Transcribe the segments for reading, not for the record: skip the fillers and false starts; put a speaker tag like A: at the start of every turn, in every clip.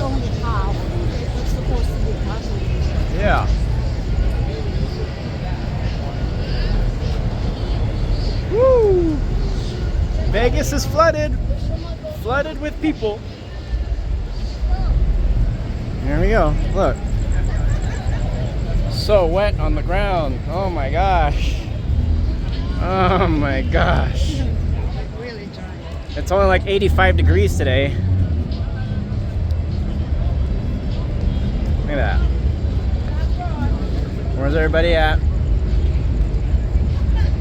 A: only half. It's supposed to be covered.
B: Yeah. Woo! Vegas is flooded. Flooded with people. Here we go. Look. So wet on the ground. Oh my gosh. Oh my gosh.
A: Really dry.
B: It's only like 85 degrees today. Look at that. Where's everybody at?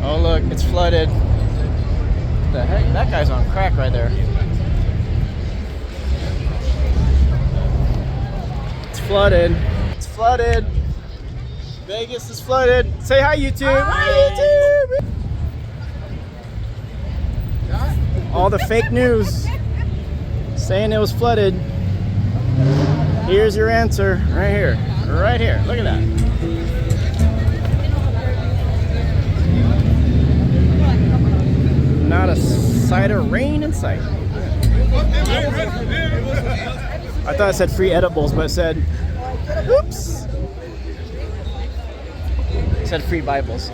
B: Oh look, it's flooded. What the heck? That guy's on crack right there. It's flooded. It's flooded. Vegas is flooded. Say hi, YouTube. Hi, YouTube. All the fake news saying it was flooded. Here's your answer right here. Right here. Look at that. Not a sight of rain in sight. I thought it said free edibles, but it said, oops. It said free Bibles.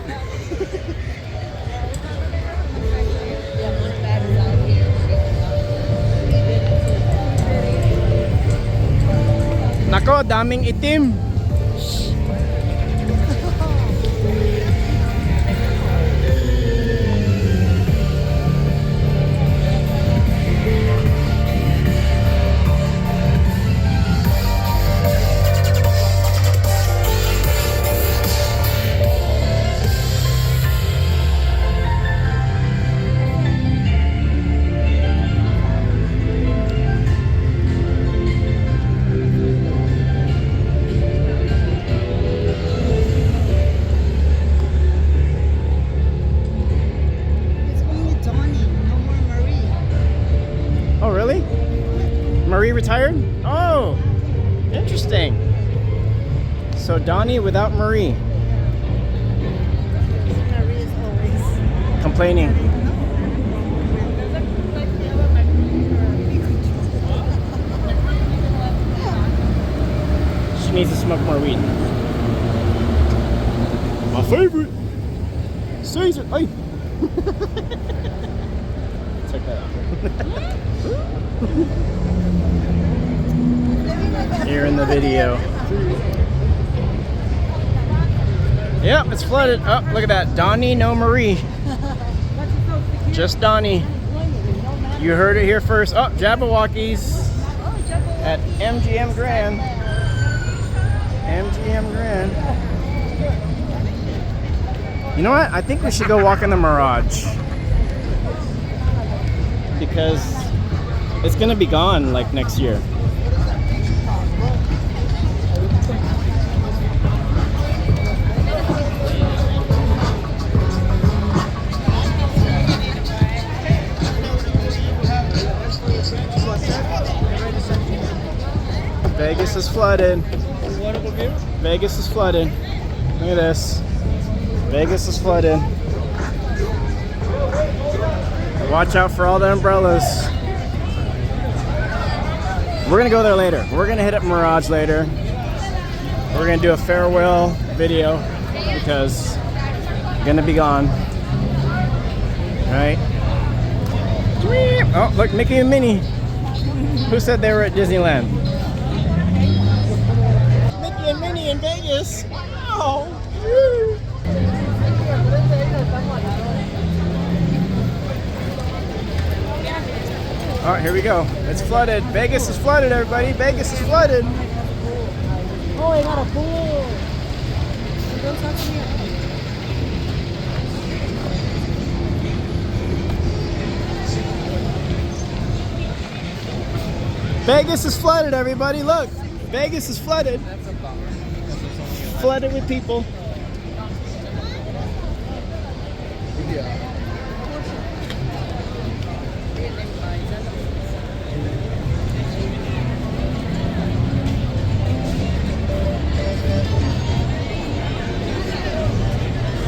B: Nako, daming itim. Marie retired? Oh, interesting. So Donnie without Marie.
A: Marie is always
B: complaining. She needs to smoke more weed. My favorite. Caesar. Hey. Check that out. Here in the video. Yep, it's flooded. Oh, look at that. Donnie, no Marie. Just Donnie. You heard it here first. Oh, Jabberwockies at MGM Grand. MGM Grand. You know what? I think we should go walk in the Mirage. Because it's gonna be gone like next year. Vegas is flooded. Vegas is flooded. Look at this. Vegas is flooded. Watch out for all the umbrellas. We're gonna go there later. We're gonna hit up Mirage later. We're gonna do a farewell video because we're gonna be gone. Right? Oh, look, Mickey and Minnie. Who said they were at Disneyland? Mickey and Minnie in Vegas. Wow. Woo. All right, here we go. It's flooded. Vegas is flooded, everybody. Vegas is flooded.
A: Oh, I got a pool.
B: Vegas is flooded, everybody. Look, Vegas is flooded. Flooded with people.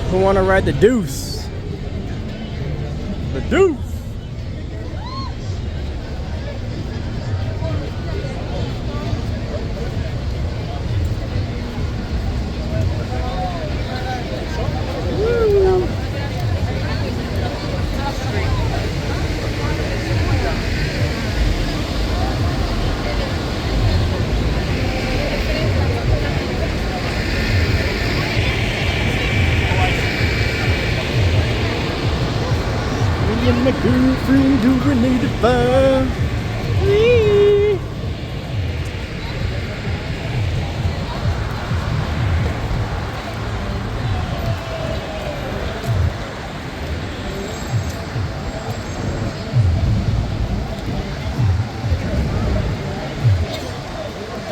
B: Who want to ride the Deuce? The Deuce. free doing 85. Whee!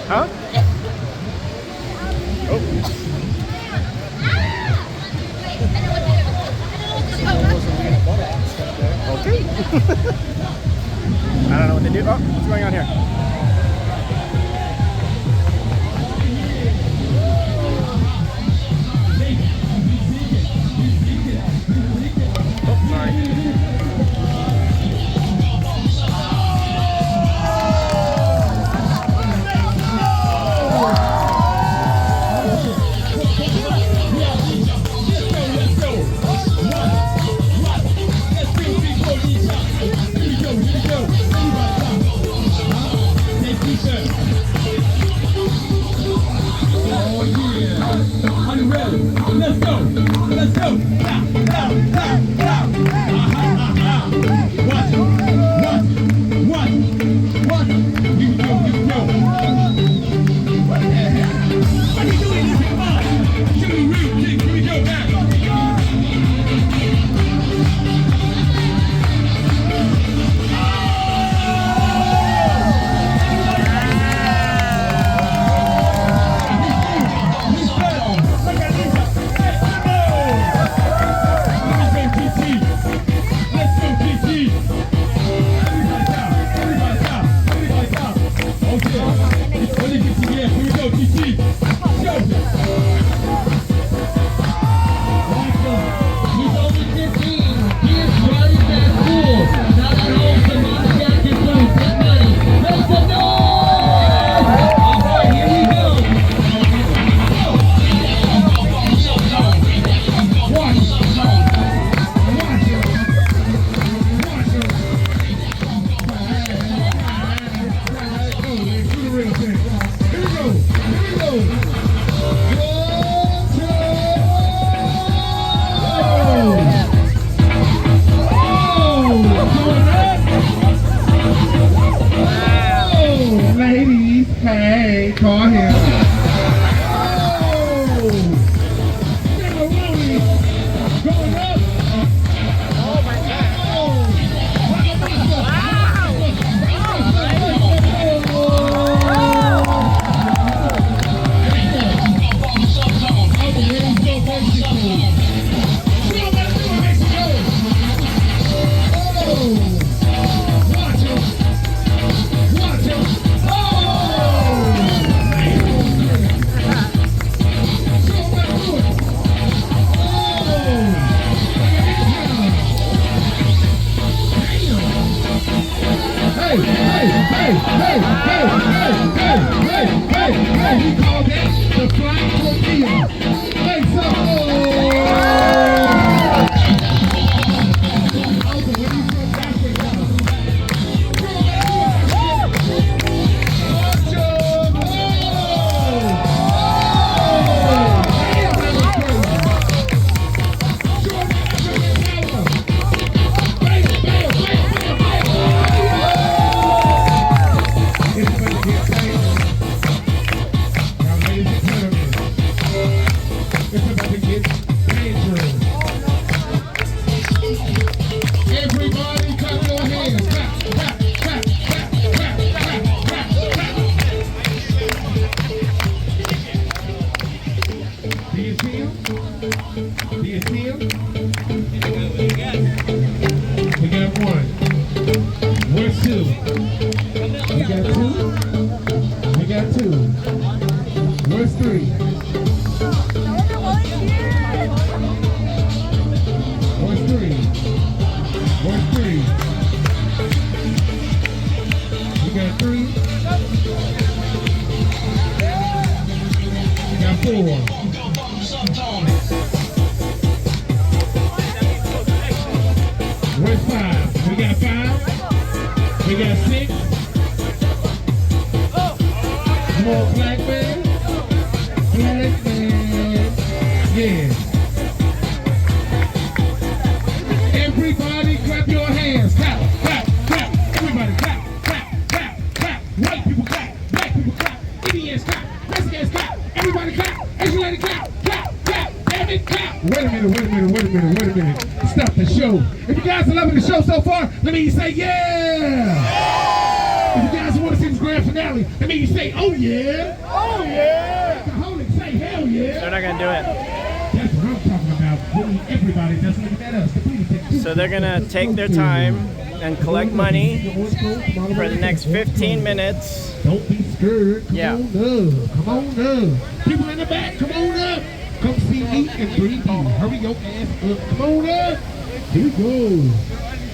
B: Huh? Oh. Okay. I don't know what they do. Oh, what's going on here? Oh, sorry.
C: Let's go. Let's go. Now, now, now, now. Watch it. Watch it. Watch it. Here we go. Here we go. What are you doing? This is fun. Show me real quick. Here we go now. Hey, call him. Oh! Macaroni going up. Oh my God. Hey, we call that the flying tortilla. Make some Where's three? Where's three? Where's three? We got three. We got four. Where's five? We got five. We got six. More black man. Black man. Yeah. Everybody clap your hands. minute. Stop the show. If you guys are loving the show so far, let me say yeah. If you guys want to see this grand finale, let me say oh yeah. Oh yeah. Alcoholics say hell yeah.
B: They're not gonna do it.
C: That's what I'm talking about. We need everybody that's looking at us.
B: So they're gonna take their time and collect money for the next 15 minutes.
C: Don't be scared. Come
B: Yeah.
C: on up. Come on up. People in the back, come on up. Come see me and breathe you. Hurry your ass up. Come on up. Here we go.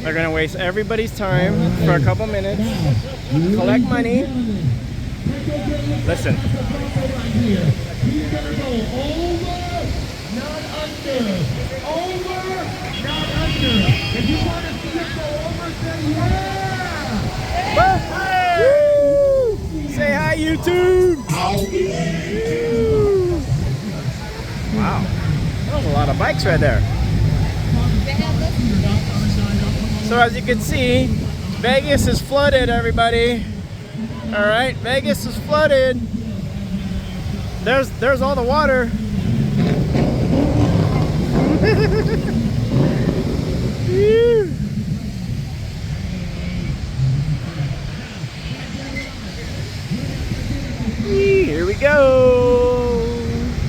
B: They're gonna waste everybody's time for a couple minutes, collect money. Listen.
C: He's gonna go over, not under. Over, not under. If you want to see it go over, say yeah.
B: Woo! Say hi, YouTube. Wow, that was a lot of bikes right there. So as you can see, Vegas is flooded, everybody. All right, Vegas is flooded. There's all the water. Here we go.